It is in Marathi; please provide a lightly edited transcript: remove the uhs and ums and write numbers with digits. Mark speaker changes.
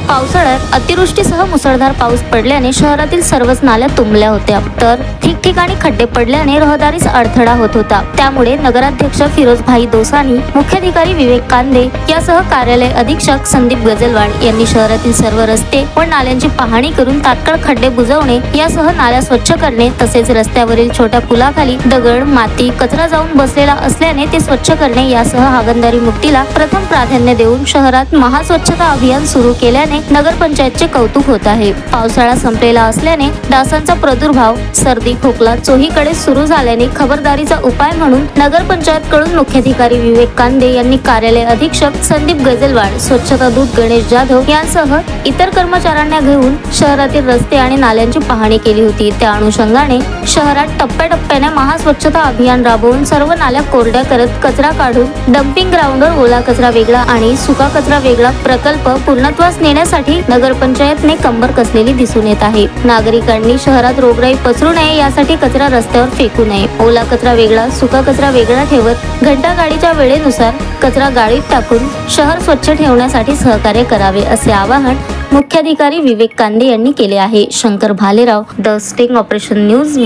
Speaker 1: पावसाळ्यात अतिवृष्टीसह मुसळधार पाऊस पडल्याने शहरातील सर्वच नाल्या तुंबल्या होत्या, तर ठिकठिकाणी खड्डे पडल्याने रहदारीस अडथळा होत होता। त्यामुळे नगराध्यक्ष फिरोजभाई दोसानी, मुख्याधिकारी विवेक कांदे यासह कार्यालय अधीक्षक संदीप गजलवाड यांनी शहरातील सर्व रस्ते व नाल्यांची पाहणी करून तात्काळ खड्डे बुजवणे यासह नाल्या स्वच्छ करणे, तसेच रस्त्यावरील छोट्या पुलाखाली दगड, माती, कचरा जाऊन बसलेला असल्याने ते स्वच्छ करणे यासह हागणदारी मुक्तीला प्रथम प्राधान्य देऊन शहरात महास्वच्छता अभियान सुरू केल्याने नगरपंचायतचे कौतुक होत आहे। पावसाळा संपलेला असल्याने डासांचा प्रादुर्भाव, सर्दी, खोकला चोहीकडे सुरू झाल्याने खबरदारीचा उपाय म्हणून नगरपंचायत कडून मुख्याधिकारी विवेक कांदे यांनी कार्यालय अधीक्षक संदीप गजलवाड, स्वच्छता दूत गणेश जाधव यांसह इतर कर्मचाऱ्यांना घेऊन शहरातील रस्ते आणि नाल्यांची पाहणी केली होती। त्या अनुषंगाने शहरात टप्प्याटप्प्याने महास्वच्छता अभियान राबवून सर्व नाल्या कोरड्या करत कचरा काढून डम्पिंग ग्राउंडवर ओला कचरा वेगळा आणि सुका कचरा वेगळा प्रकल्प पूर्णत्वास नेण्यासाठी नगरपंचायतने कंबर कसलेली दिसून येत आहे। नागरिकांनी शहरात रोगराई पसरू नये यासाठी कचरा रस्त्यावर फेकू नये, ओला कचरा वेगळा, सुका कचरा वेगळा ठेवत घंटा गाडीच्या वेळेनुसार कचरा गाडीत टाकून शहर स्वच्छ ठेवण्यासाठी सहकार्य करावे, असे आवाहन मुख्याधिकारी विवेक कांदे यांनी केले आहे। Shankar Bhalerao, the sting operation news.